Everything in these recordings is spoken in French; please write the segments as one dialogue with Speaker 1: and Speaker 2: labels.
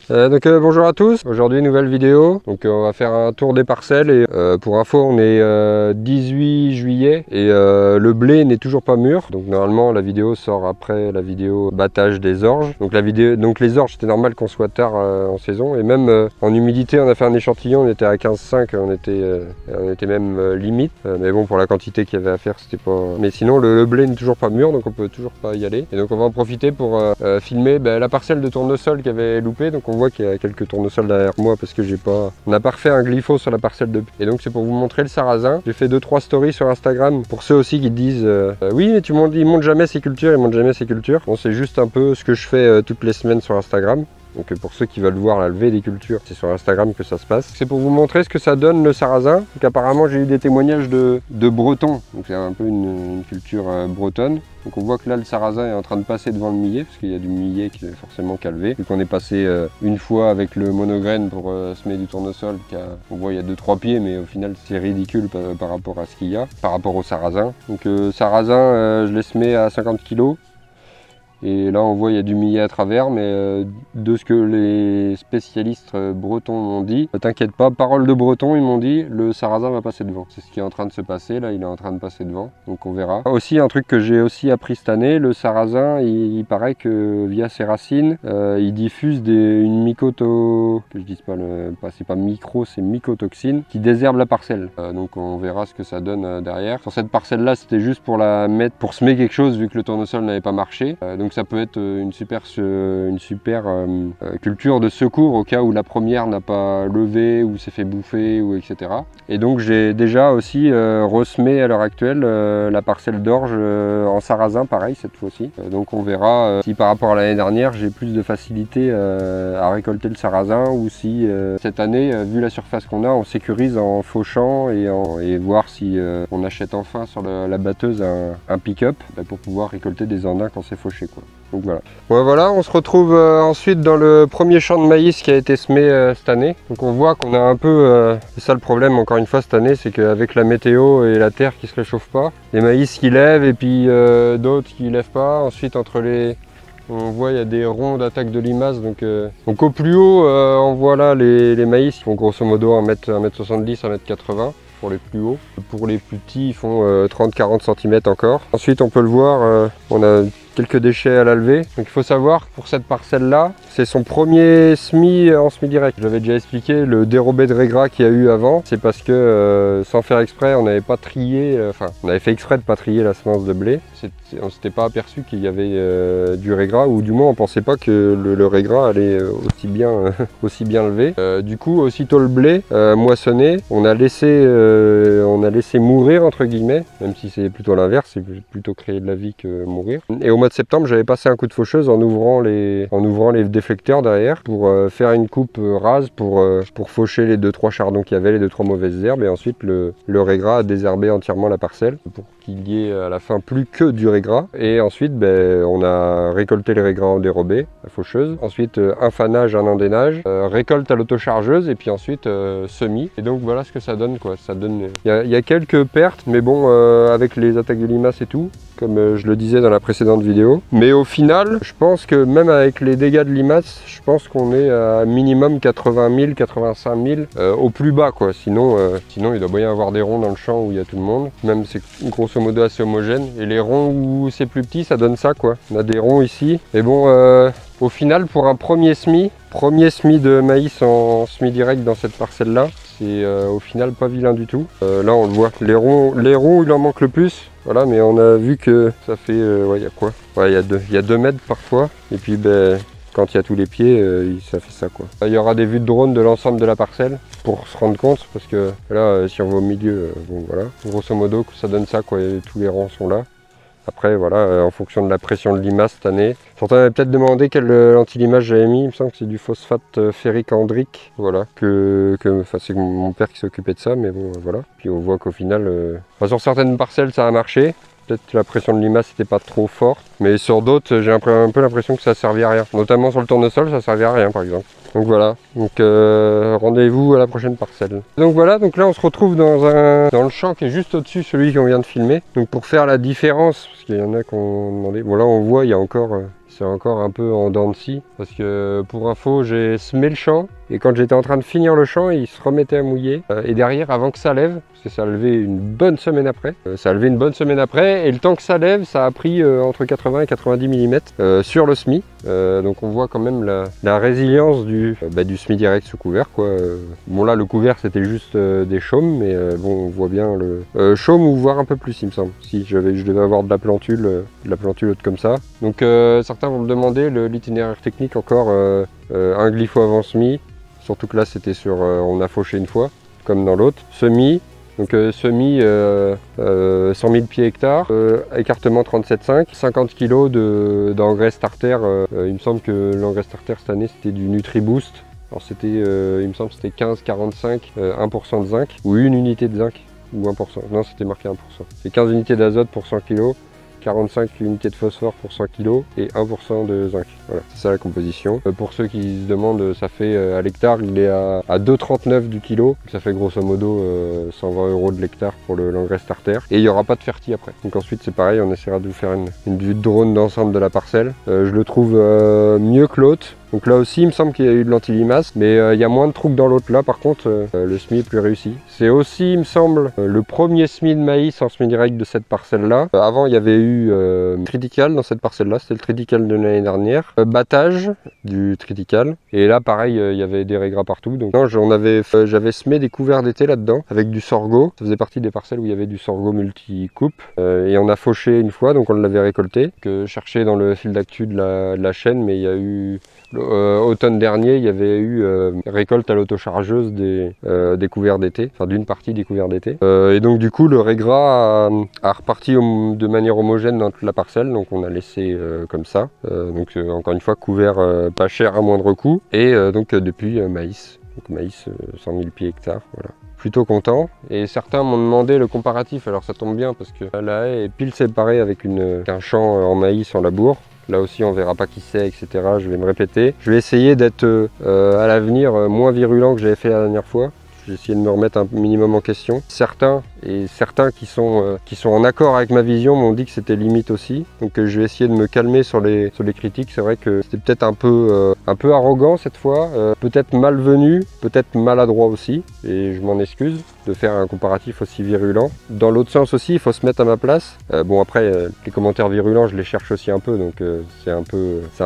Speaker 1: Bonjour à tous, aujourd'hui nouvelle vidéo, donc on va faire un tour des parcelles et pour info on est 18 juillet et le blé n'est toujours pas mûr, donc normalement la vidéo sort après la vidéo battage des orges, donc les orges c'était normal qu'on soit tard en saison et même en humidité on a fait un échantillon, on était à 15,5, on était même limite, mais bon pour la quantité qu'il y avait à faire c'était pas... Mais sinon le blé n'est toujours pas mûr donc on peut toujours pas y aller et donc on va en profiter pour filmer la parcelle de tournesol qui avait loupé, donc on voit qu'il y a quelques tournesols derrière moi parce que on n'a pas refait un glypho sur la parcelle de... Et donc c'est pour vous montrer le sarrasin. J'ai fait 2-3 stories sur Instagram pour ceux aussi qui disent oui mais il monte jamais ses cultures, il monte jamais ses cultures. Bon c'est juste un peu ce que je fais toutes les semaines sur Instagram. Donc pour ceux qui veulent voir la levée des cultures, c'est sur Instagram que ça se passe. C'est pour vous montrer ce que ça donne le sarrasin. Donc apparemment j'ai eu des témoignages de bretons. Donc c'est un peu une culture bretonne. Donc on voit que là le sarrasin est en train de passer devant le millet, parce qu'il y a du millet qui est forcément calvé. Vu qu'on est passé une fois avec le monograine pour semer du tournesol, on voit il y a 2-3 pieds, mais au final c'est ridicule par rapport à ce qu'il y a, par rapport au sarrasin. Donc sarrasin, je l'ai semé à 50 kg. Et là on voit il y a du millet à travers, mais de ce que les spécialistes bretons m'ont dit, t'inquiète pas, parole de breton, ils m'ont dit le sarrasin va passer devant. C'est ce qui est en train de se passer, là il est en train de passer devant, donc on verra. Aussi un truc que j'ai aussi appris cette année, le sarrasin, il paraît que via ses racines, il diffuse une mycoto... que je dise pas, c'est pas micro, c'est mycotoxine, qui désherbe la parcelle. Donc on verra ce que ça donne derrière. Sur cette parcelle là c'était juste pour la mettre, pour semer quelque chose vu que le tournesol n'avait pas marché. Donc ça peut être une super culture de secours au cas où la première n'a pas levé ou s'est fait bouffer ou etc. Et donc j'ai déjà aussi ressemé à l'heure actuelle la parcelle d'orge en sarrasin pareil cette fois-ci. Donc on verra si par rapport à l'année dernière j'ai plus de facilité à récolter le sarrasin ou si cette année vu la surface qu'on a on sécurise en fauchant et voir si on achète enfin sur la batteuse un pick-up pour pouvoir récolter des andins quand c'est fauché. Donc voilà. Bon, voilà, on se retrouve ensuite dans le premier champ de maïs qui a été semé cette année. Donc on voit qu'on a un peu, c'est ça le problème encore une fois cette année, c'est qu'avec la météo et la terre qui se réchauffe pas, les maïs qui lèvent et puis d'autres qui lèvent pas. Ensuite on voit il y a des ronds d'attaque de limaces, donc au plus haut on voit là les maïs qui font grosso modo 1m70, 1m80. Pour les plus hauts. Pour les plus petits, ils font 30-40 cm encore. Ensuite, on peut le voir, on a quelques déchets à la levée. Donc il faut savoir que pour cette parcelle-là, c'est son premier semis en semis direct. J'avais déjà expliqué le dérobé de régras qu'il y a eu avant. C'est parce que sans faire exprès, on n'avait pas trié, on avait fait exprès de ne pas trier la semence de blé. On ne s'était pas aperçu qu'il y avait du régras, ou du moins on ne pensait pas que le régras allait aussi bien levé. Du coup, aussitôt le blé moissonné, on a laissé mourir entre guillemets, même si c'est plutôt l'inverse, c'est plutôt créer de la vie que mourir. Et au mois de septembre, j'avais passé un coup de faucheuse en ouvrant les déflecteurs derrière pour faire une coupe rase pour faucher les 2-3 chardons qu'il y avait, les 2-3 mauvaises herbes, et ensuite le régras a désherbé entièrement la parcelle pour qu'il y ait à la fin plus que du régras. Et ensuite on a récolté les régras en dérobé, la faucheuse, ensuite un fanage, un endénage, récolte à l'autochargeuse et puis ensuite semis. Et donc voilà ce que ça donne quoi. Ça donne, il y a quelques pertes, mais bon avec les attaques de limaces et tout, comme je le disais dans la précédente vidéo. Mais au final, je pense que même avec les dégâts de limaces, je pense qu'on est à minimum 80 000, 85 000 au plus bas quoi. Sinon il doit bien y avoir des ronds dans le champ où il y a tout le monde. Même c'est grosso modo assez homogène. Et les ronds où c'est plus petit, ça donne ça quoi. On a des ronds ici. Et bon, au final, pour un premier semis de maïs en semis direct dans cette parcelle là, c'est au final pas vilain du tout. Là on le voit, les ronds il en manque le plus. Voilà, mais on a vu que ça fait, il y a quoi? Ouais, il y a 2 mètres parfois. Et puis quand il y a tous les pieds, ça fait ça quoi. Il y aura des vues de drone de l'ensemble de la parcelle pour se rendre compte, parce que là si on va au milieu, bon voilà, grosso modo ça donne ça quoi, et tous les rangs sont là. Après voilà, en fonction de la pression de limace cette année. Certains m'avaient peut-être demandé quel anti-limace j'avais mis, il me semble que c'est du phosphate ferrique andrique. Voilà, c'est mon père qui s'occupait de ça, mais bon voilà. Puis on voit qu'au final, sur certaines parcelles ça a marché. Peut-être que la pression de limace n'était pas trop forte, mais sur d'autres j'ai un peu l'impression que ça servait à rien. Notamment sur le tournesol, ça servait à rien par exemple. Donc voilà, donc rendez-vous à la prochaine parcelle. Donc voilà, donc là on se retrouve dans le champ qui est juste au-dessus, celui qu'on vient de filmer. Donc pour faire la différence, parce qu'il y en a qui ont demandé, bon là on voit il y a encore c'est encore un peu en dents de scie. Parce que pour info, j'ai semé le champ et quand j'étais en train de finir le champ, il se remettait à mouiller. Et derrière, avant que ça lève, parce que ça a levé une bonne semaine après, et le temps que ça lève, ça a pris entre 80 et 90 mm sur le semis. Donc on voit quand même la résilience du semis direct sous couvert, quoi. Bon là, le couvert c'était juste des chaumes, mais bon, on voit bien le chaume ou voire un peu plus, il me semble. Si je devais avoir de la plantule haute comme ça. Donc certains vont me demander l'itinéraire technique encore, un glypho avant semis. Surtout que là c'était sur, on a fauché une fois, comme dans l'autre. Semis, donc semis 100 000 pieds hectares, écartement 37,5, 50 kg d'engrais starter. Il me semble que l'engrais starter cette année c'était du NutriBoost. Alors c'était, il me semble que c'était 15,45, 1% de zinc, ou une unité de zinc, ou 1%. Non, c'était marqué 1%. C'est 15 unités d'azote pour 100 kg. 45 unités de phosphore pour 100 kg et 1% de zinc. Voilà, c'est ça la composition. Pour ceux qui se demandent, ça fait à l'hectare, il est à 2,39 du kilo. Ça fait grosso modo 120 € de l'hectare pour l'engrais starter. Et il n'y aura pas de ferti après. Donc ensuite c'est pareil, on essaiera de vous faire une vue de drone d'ensemble de la parcelle. Je le trouve mieux que l'autre. Donc là aussi, il me semble qu'il y a eu de l'antilimace, mais il y a moins de trous que dans l'autre. Là, par contre, le semis est plus réussi. C'est aussi, il me semble, le premier semis de maïs en semis direct de cette parcelle-là. Avant, il y avait eu triticale dans cette parcelle-là. C'était le triticale de l'année dernière. Battage du triticale. Et là, pareil, il y avait des régras partout. Donc j'avais semé des couverts d'été là-dedans avec du sorgho. Ça faisait partie des parcelles où il y avait du sorgho multi-coupe. Et on a fauché une fois, donc on l'avait récolté. Que cherché dans le fil d'actu de la chaîne, mais il y a eu... automne dernier, il y avait eu récolte à l'autochargeuse des couverts d'été, enfin d'une partie des couverts d'été. Et donc du coup, le régras a reparti de manière homogène dans toute la parcelle, donc on a laissé comme ça. Donc encore une fois, couvert pas cher à moindre coût. Et donc depuis maïs, donc maïs 100 000 pieds hectares, voilà. Plutôt content. Et certains m'ont demandé le comparatif, alors ça tombe bien parce que la haie est pile séparée avec un champ en maïs en labour. Là aussi, on verra pas qui c'est, etc. Je vais me répéter. Je vais essayer d'être à l'avenir moins virulent que j'avais fait la dernière fois. J'ai essayé de me remettre un minimum en question. Certains qui sont en accord avec ma vision m'ont dit que c'était limite aussi. Donc je vais essayer de me calmer sur les critiques. C'est vrai que c'était peut-être un peu arrogant cette fois, peut-être malvenu, peut-être maladroit aussi. Et je m'en excuse de faire un comparatif aussi virulent. Dans l'autre sens aussi, il faut se mettre à ma place. Bon après, les commentaires virulents, je les cherche aussi un peu, donc c'est un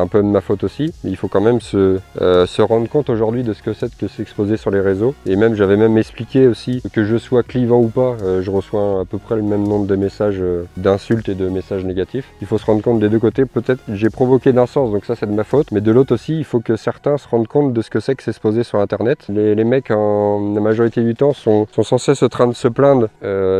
Speaker 1: peu de ma faute aussi. Mais il faut quand même se rendre compte aujourd'hui de ce que c'est que s'exposer sur les réseaux. Et même j'avais même expliqué aussi que je sois clivant ou pas, je reçois à peu près le même nombre de messages d'insultes et de messages négatifs. Il faut se rendre compte des deux côtés. Peut-être j'ai provoqué d'un sens, donc ça c'est de ma faute. Mais de l'autre aussi, il faut que certains se rendent compte de ce que c'est que s'exposer sur Internet. Les mecs, la majorité du temps, sont sans cesse en train de se plaindre,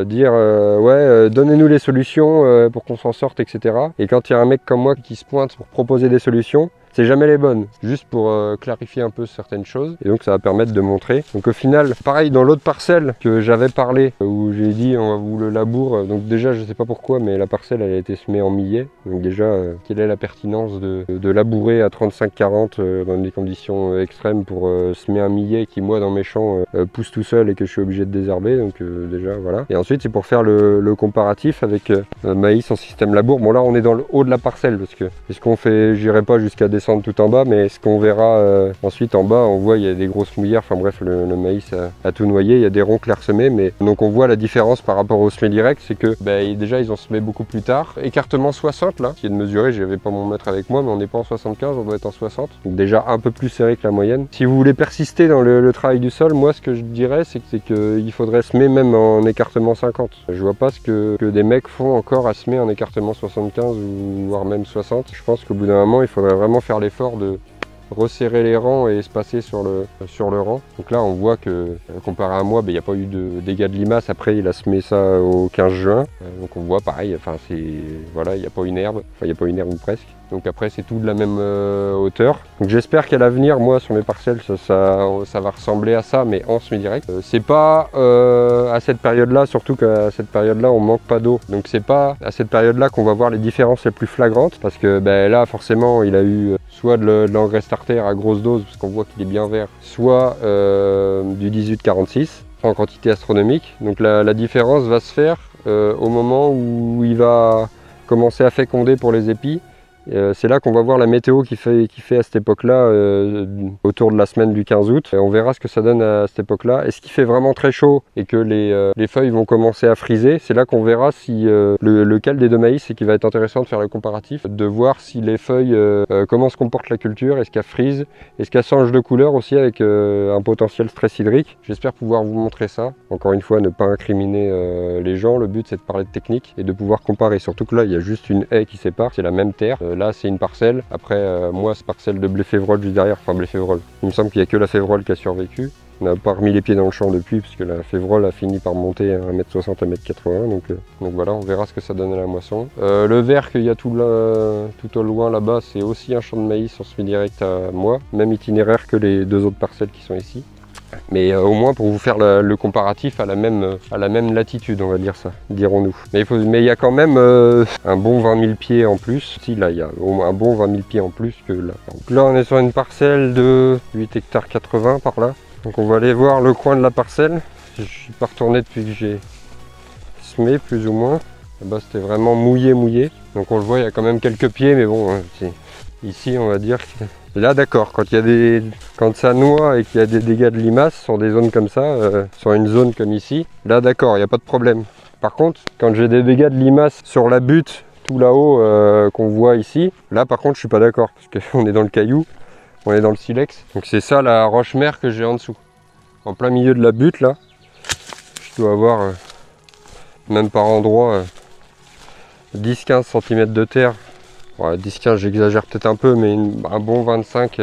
Speaker 1: dire ouais, donnez-nous les solutions pour qu'on s'en sorte, etc. Et quand il y a un mec comme moi qui se pointe pour proposer des solutions, c'est jamais les bonnes, juste pour clarifier un peu certaines choses, et donc ça va permettre de montrer. Donc au final, pareil dans l'autre parcelle que j'avais parlé, où j'ai dit on vous le laboure, donc déjà je sais pas pourquoi, mais la parcelle elle a été semée en millet, donc déjà quelle est la pertinence de labourer à 35-40 dans des conditions extrêmes pour semer un millet qui moi dans mes champs pousse tout seul et que je suis obligé de désherber, donc déjà voilà. Et ensuite c'est pour faire le comparatif avec maïs en système labour. Bon là on est dans le haut de la parcelle, parce que est-ce qu'on fait, j'irai pas jusqu'à descendre tout en bas, mais ce qu'on verra ensuite en bas, on voit il y a des grosses mouillères, enfin bref le maïs a tout noyé, il y a des ronds clairsemés, mais donc on voit la différence par rapport au semé direct, c'est que déjà ils ont semé beaucoup plus tard. Écartement 60 là, qui est de mesurer, j'avais pas mon mètre avec moi, mais on n'est pas en 75, on doit être en 60, donc déjà un peu plus serré que la moyenne. Si vous voulez persister dans le travail du sol, moi ce que je dirais c'est qu'il faudrait semer même en écartement 50. Je vois pas ce que des mecs font encore à semer en écartement 75 ou voire même 60. Je pense qu'au bout d'un moment il faudrait vraiment faire l'effort de resserrer les rangs et espacer sur le rang. Donc là on voit que comparé à moi, il n'y a pas eu de dégâts de limaces. Après il a semé ça au 15 juin. Donc on voit pareil, enfin voilà, il n'y a pas une herbe, enfin il n'y a pas une herbe ou presque. Donc après c'est tout de la même hauteur. Donc j'espère qu'à l'avenir, moi sur mes parcelles, ça va ressembler à ça, mais en semi-direct. C'est pas à cette période-là, surtout qu'à cette période-là on manque pas d'eau. Donc c'est pas à cette période-là qu'on va voir les différences les plus flagrantes, parce que là forcément il a eu soit de l'engrais starter à grosse dose, parce qu'on voit qu'il est bien vert, soit du 18-46 en quantité astronomique. Donc la différence va se faire au moment où il va commencer à féconder pour les épis C'est là qu'on va voir la météo qui fait à cette époque-là, autour de la semaine du 15 août. Et on verra ce que ça donne à cette époque-là. Est-ce qu'il fait vraiment très chaud et que les feuilles vont commencer à friser? C'est là qu'on verra si lequel des deux maïs, et qui va être intéressant de faire le comparatif, de voir si les feuilles, comment se comporte la culture, est-ce qu'elle frise, est-ce qu'elle change de couleur aussi avec un potentiel stress hydrique. J'espère pouvoir vous montrer ça. Encore une fois, ne pas incriminer les gens. Le but, c'est de parler de technique et de pouvoir comparer. Surtout que là, il y a juste une haie qui sépare, c'est la même terre. Là, c'est une parcelle. Après, moi, c'est parcelle de blé févrole juste derrière, enfin blé févrole. Il me semble qu'il n'y a que la févrole qui a survécu. On n'a pas remis les pieds dans le champ depuis, puisque la févrole a fini par monter à 1m60, 1m80. Donc voilà, on verra ce que ça donne à la moisson. Le vert qu'il y a tout au loin là-bas, c'est aussi un champ de maïs en semi-direct à moi. Même itinéraire que les deux autres parcelles qui sont ici. Mais au moins pour vous faire le comparatif à la même latitude, on va dire ça, dirons-nous. Mais il y a quand même un bon 20 000 pieds en plus. Si, là, il y a au moins un bon 20 000 pieds en plus que là. Donc là, on est sur une parcelle de 8 hectares 80 par là. Donc on va aller voir le coin de la parcelle. Je suis pas retourné depuis que j'ai semé, plus ou moins. Là-bas, c'était vraiment mouillé. Donc on le voit, il y a quand même quelques pieds, mais bon, ici, on va dire que... Là d'accord, quand ça noie et qu'il y a des dégâts de limaces sur des zones comme ça, sur une zone comme ici, là d'accord, il n'y a pas de problème. Par contre, quand j'ai des dégâts de limaces sur la butte, tout là-haut qu'on voit ici, là par contre je suis pas d'accord, parce qu'on est dans le caillou, on est dans le silex. Donc c'est ça la roche-mère que j'ai en dessous. En plein milieu de la butte là, je dois avoir, même par endroit, 10-15 cm de terre. Ouais, 10-15, j'exagère peut-être un peu, mais un bon 25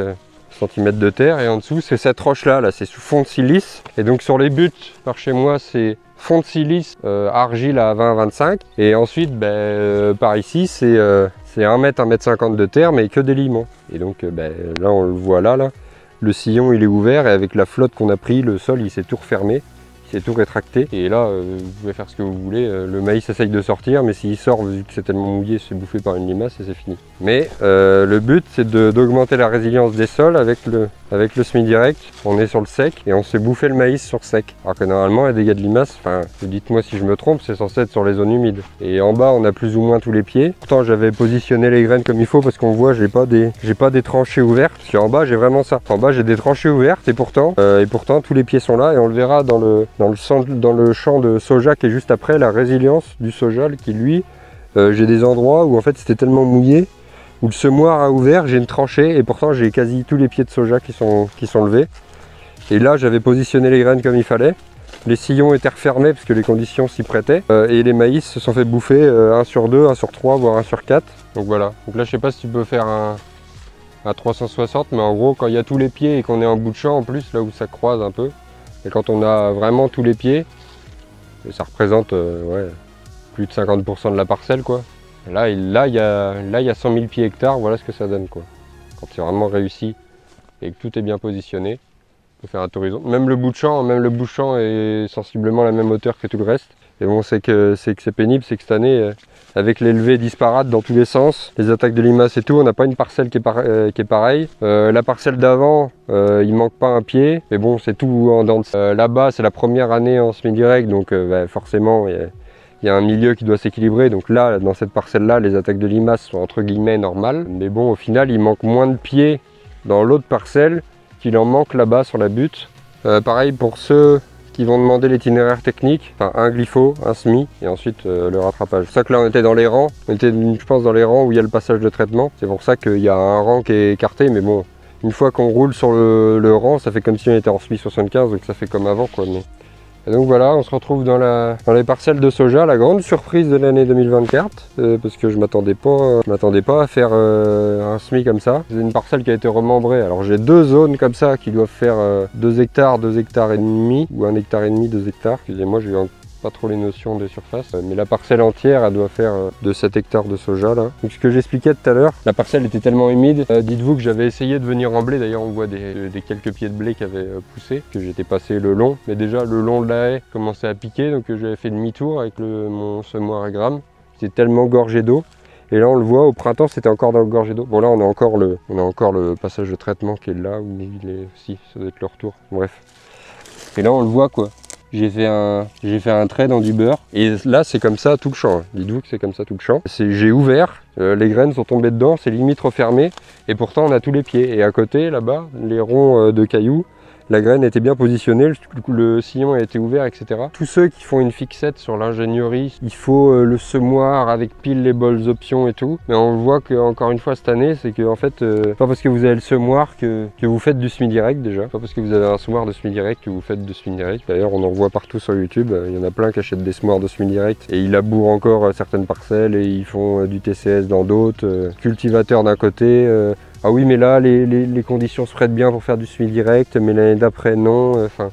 Speaker 1: cm de terre. Et en dessous, c'est cette roche-là, c'est sous fond de silice. Et donc sur les buttes, par chez moi, c'est fond de silice, argile à 20-25. Et ensuite, par ici, c'est 1 mètre, 1m50 de terre, mais que des limons. Et donc là, on le voit là. Le sillon, il est ouvert, et avec la flotte qu'on a pris, le sol, il s'est tout refermé. C'est tout rétracté et là vous pouvez faire ce que vous voulez, le maïs essaye de sortir mais s'il sort vu que c'est tellement mouillé c'est bouffé par une limace et c'est fini. Mais le but c'est d'augmenter la résilience des sols avec le semi-direct. On est sur le sec et on se fait bouffer le maïs sur sec. Alors que normalement les dégâts de limaces, enfin dites-moi si je me trompe, c'est censé être sur les zones humides. Et en bas on a plus ou moins tous les pieds. Pourtant j'avais positionné les graines comme il faut parce qu'on voit j'ai pas des tranchées ouvertes. Parce qu'en bas j'ai vraiment ça. En bas j'ai des tranchées ouvertes et pourtant tous les pieds sont là et on le verra dans le champ de soja qui est juste après, la résilience du soja qui lui, j'ai des endroits où en fait c'était tellement mouillé, où le semoir a ouvert, j'ai une tranchée et pourtant j'ai quasi tous les pieds de soja qui sont levés. Et là j'avais positionné les graines comme il fallait, les sillons étaient refermés parce que les conditions s'y prêtaient et les maïs se sont fait bouffer 1 sur 2, 1 sur 3, voire 1 sur 4. Donc voilà, donc là je sais pas si tu peux faire un 360, mais en gros quand il y a tous les pieds et qu'on est en bout de champ en plus, là où ça croise un peu, et quand on a vraiment tous les pieds, et ça représente plus de 50% de la parcelle quoi. Là il y a 100 000 pieds hectares, voilà ce que ça donne quoi. Quand c'est vraiment réussi et que tout est bien positionné, on peut faire un tour horizon. Même le bout de champ est sensiblement à la même hauteur que tout le reste. Et bon, c'est que c'est pénible, c'est que cette année, avec les levées disparates dans tous les sens, les attaques de limaces et tout, on n'a pas une parcelle qui est pareille. La parcelle d'avant, il manque pas un pied, mais bon, c'est tout en dents. Là-bas, c'est la première année en semi-direct, donc forcément, il y a un milieu qui doit s'équilibrer. Donc là, dans cette parcelle-là, les attaques de limaces sont entre guillemets normales. Mais bon, au final, il manque moins de pieds dans l'autre parcelle qu'il en manque là-bas sur la butte. Pareil pour ceux qui vont demander l'itinéraire technique, enfin un glypho, un semi et ensuite le rattrapage. C'est pour ça que là on était dans les rangs, on était je pense dans les rangs où il y a le passage de traitement. C'est pour ça qu'il y a un rang qui est écarté, mais bon, une fois qu'on roule sur le rang, ça fait comme si on était en semi 75, donc ça fait comme avant quoi. Mais... Et donc voilà, on se retrouve dans les parcelles de soja, la grande surprise de l'année 2024, parce que je m'attendais pas à faire un semis comme ça. C'est une parcelle qui a été remembrée. Alors j'ai deux zones comme ça qui doivent faire 2 hectares, 2 hectares et demi, ou 1 hectare et demi, 2 hectares. Excusez-moi, j'ai eu pas trop les notions des surfaces, mais la parcelle entière elle doit faire de 7 hectares de soja là. Donc ce que j'expliquais tout à l'heure, la parcelle était tellement humide, dites-vous que j'avais essayé de venir en blé, d'ailleurs on voit des quelques pieds de blé qui avaient poussé, que j'étais passé le long, mais déjà le long de la haie commençait à piquer, donc j'avais fait demi-tour avec mon semoir à grammes, c'était tellement gorgé d'eau. Et là on le voit, au printemps c'était encore dans le gorgé d'eau. Bon là on a encore le passage de traitement qui est là où il est aussi, ça doit être le retour, bref. Et là on le voit quoi. j'ai fait un trait dans du beurre. Et là, c'est comme ça tout le champ. Dites-vous que c'est comme ça tout le champ. J'ai ouvert, les graines sont tombées dedans, c'est limite refermé. Et pourtant, on a tous les pieds. Et à côté, là-bas, les ronds de cailloux, la graine était bien positionnée, le sillon a été ouvert, etc. Tous ceux qui font une fixette sur l'ingénierie, il faut le semoir avec pile les bonnes options et tout. Mais on voit qu'encore une fois cette année, c'est que en fait, pas parce que vous avez le semoir que vous faites du semi-direct déjà. Pas parce que vous avez un semoir de semi-direct que vous faites de semi-direct. D'ailleurs, on en voit partout sur YouTube. Il y en a plein qui achètent des semoirs de semi-direct et ils labourent encore certaines parcelles et ils font du TCS dans d'autres. Cultivateurs d'un côté. Ah oui, mais là, les conditions se prêtent bien pour faire du semi-direct, mais l'année d'après, non. Enfin,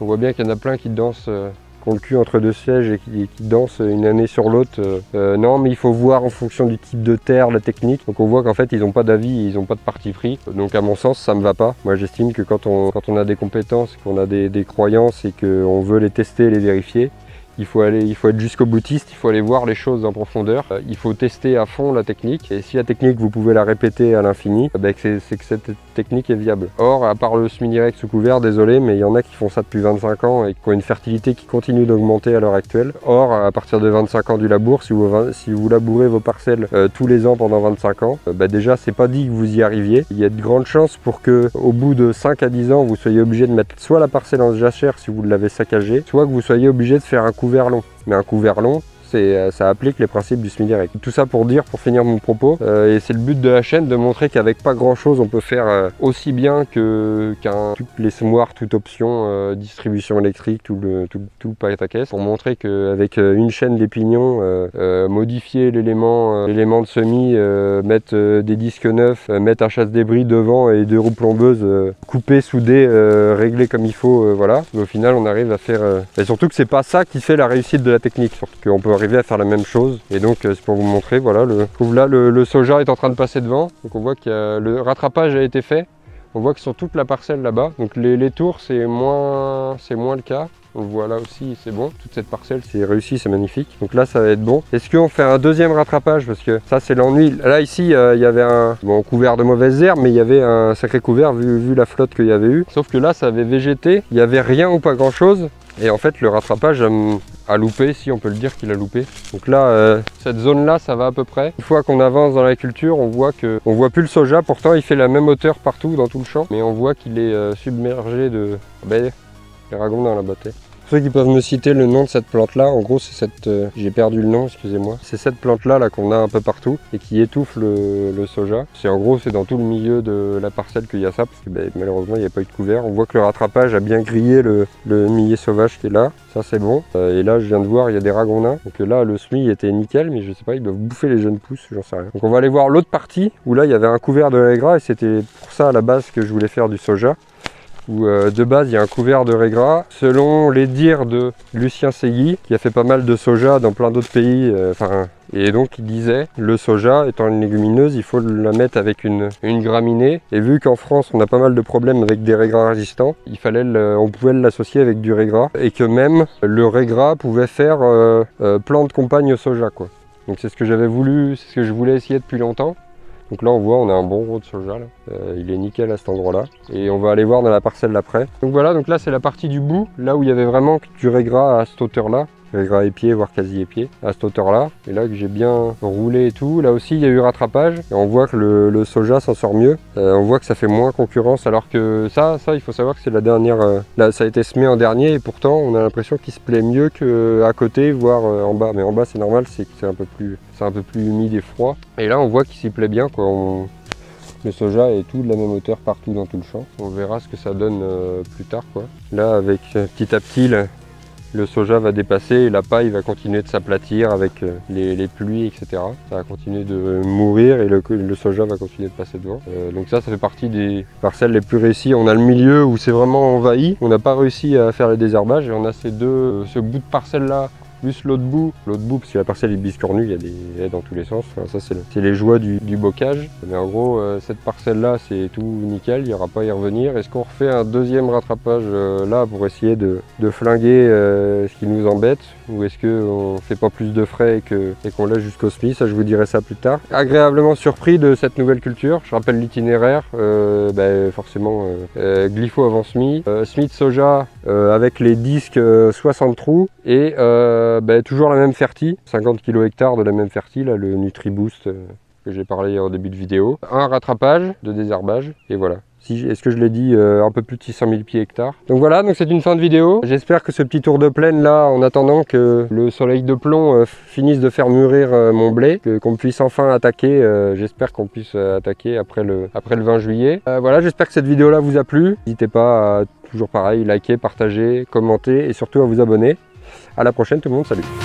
Speaker 1: on voit bien qu'il y en a plein qui dansent, qui ont le cul entre deux sièges et qui dansent une année sur l'autre. Non, mais il faut voir en fonction du type de terre, la technique. Donc on voit qu'en fait, ils n'ont pas d'avis, ils n'ont pas de parti pris. Donc à mon sens, ça ne me va pas. Moi, j'estime que quand on a des compétences, qu'on a des croyances et qu'on veut les tester et les vérifier, il faut être jusqu'au boutiste, il faut aller voir les choses en profondeur, il faut tester à fond la technique et si la technique vous pouvez la répéter à l'infini, c'est que cette technique est viable. Or, à part le semi-direct sous couvert, désolé, mais il y en a qui font ça depuis 25 ans et qui ont une fertilité qui continue d'augmenter à l'heure actuelle. Or, à partir de 25 ans du labour, si vous labourez vos parcelles tous les ans pendant 25 ans, déjà c'est pas dit que vous y arriviez. Il y a de grandes chances pour que au bout de 5 à 10 ans, vous soyez obligé de mettre soit la parcelle en jachère si vous l'avez saccagée, soit que vous soyez obligé de faire un couvert long. Mais un couvert long, ça applique les principes du semi-direct. Tout ça pour finir mon propos, et c'est le but de la chaîne, de montrer qu'avec pas grand chose on peut faire aussi bien qu'un les semoirs, toute option, distribution électrique, tout le pataquès, pour montrer qu'avec une chaîne des pignons, modifier l'élément de semis, mettre des disques neufs, mettre un chasse-débris devant et 2 roues plombeuses, couper, souder, régler comme il faut, voilà. Mais au final on arrive à faire... Et surtout que c'est pas ça qui fait la réussite de la technique, surtout qu'on peut arriver à faire la même chose. Et donc c'est pour vous montrer, voilà, le soja est en train de passer devant. Donc on voit que le rattrapage a été fait. On voit que sur toute la parcelle là-bas, donc les tours c'est moins le cas. On le voit là aussi, c'est bon. Toute cette parcelle, c'est réussi, c'est magnifique. Donc là, ça va être bon. Est-ce qu'on fait un deuxième rattrapage? Parce que ça, c'est l'ennui. Là, ici, il y avait un couvert de mauvaises herbes, mais il y avait un sacré couvert vu la flotte qu'il y avait eu. Sauf que là, ça avait végété. Il n'y avait rien ou pas grand-chose. Et en fait, le rattrapage a loupé, si on peut le dire qu'il a loupé. Donc là, cette zone-là, ça va à peu près. Une fois qu'on avance dans la culture, on voit plus le soja. Pourtant, il fait la même hauteur partout dans tout le champ. Mais on voit qu'il est submergé de... les ragondins là-bas. Pour ceux qui peuvent me citer le nom de cette plante-là, en gros c'est cette... j'ai perdu le nom, excusez-moi. C'est cette plante-là qu'on a un peu partout et qui étouffe le soja. En gros, c'est dans tout le milieu de la parcelle qu'il y a ça, parce que malheureusement il n'y a pas eu de couvert. On voit que le rattrapage a bien grillé le millet sauvage qui est là. Ça c'est bon. Et là je viens de voir, il y a des ragondins. Donc là le semis était nickel, mais je sais pas, ils doivent bouffer les jeunes pousses, j'en sais rien. Donc on va aller voir l'autre partie, où là il y avait un couvert de raie gras et c'était pour ça à la base que je voulais faire du soja. Où de base il y a un couvert de raie gras. Selon les dires de Lucien Segui, qui a fait pas mal de soja dans plein d'autres pays, et donc il disait, le soja étant une légumineuse, il faut la mettre avec une graminée. Et vu qu'en France on a pas mal de problèmes avec des raie gras résistants, on pouvait l'associer avec du raie gras. Et que même le raie gras pouvait faire plante compagne au soja, quoi. Donc c'est ce que j'avais voulu, c'est ce que je voulais essayer depuis longtemps. Donc là on voit, on a un bon gros de soja là. Il est nickel à cet endroit là. Et on va aller voir dans la parcelle d'après. Donc voilà, donc là c'est la partie du bout, là où il y avait vraiment du raie gras à cette hauteur là. Raie gras épied, voire quasi épied, à cette hauteur là. Et là que j'ai bien roulé et tout. Là aussi il y a eu rattrapage. Et on voit que le soja s'en sort mieux. On voit que ça fait moins concurrence, alors que ça il faut savoir que c'est la dernière... là ça a été semé en dernier et pourtant on a l'impression qu'il se plaît mieux qu'à côté, voire en bas. Mais en bas c'est normal, c'est un peu plus humide et froid. Et là on voit qu'il s'y plaît bien, quoi. Le soja est tout de la même hauteur partout dans tout le champ. On verra ce que ça donne plus tard, quoi. Là avec petit à petit le soja va dépasser et la paille va continuer de s'aplatir avec les pluies, etc. Ça va continuer de mourir et le soja va continuer de passer devant. Donc ça fait partie des parcelles les plus réussies. On a le milieu où c'est vraiment envahi. On n'a pas réussi à faire les désherbages et on a ce bout de parcelle là, plus l'autre bout parce que la parcelle est biscornue, il y a des haies dans tous les sens. Enfin, ça c'est les joies du bocage. Mais en gros, cette parcelle là c'est tout nickel, il n'y aura pas à y revenir. Est-ce qu'on refait un deuxième rattrapage là pour essayer de flinguer ce qui nous embête? ou est-ce qu'on ne fait pas plus de frais et qu'on laisse jusqu'au semis? Ça, je vous dirai ça plus tard. Agréablement surpris de cette nouvelle culture. Je rappelle l'itinéraire, forcément glypho avant semis, semis de soja avec les disques 60 trous et toujours la même fertie, 50 kg hectare de la même fertie, là, le NutriBoost que j'ai parlé en début de vidéo. Un rattrapage de désherbage et voilà. Est-ce que je l'ai dit, un peu plus de 600 000 pieds hectares. Donc voilà, donc c'est une fin de vidéo. J'espère que ce petit tour de plaine là, en attendant que le soleil de plomb finisse de faire mûrir mon blé, qu'on puisse enfin attaquer, j'espère qu'on puisse attaquer après le 20 juillet. Voilà, j'espère que cette vidéo là vous a plu. N'hésitez pas à, toujours pareil, liker, partager, commenter et surtout à vous abonner. À la prochaine tout le monde, salut!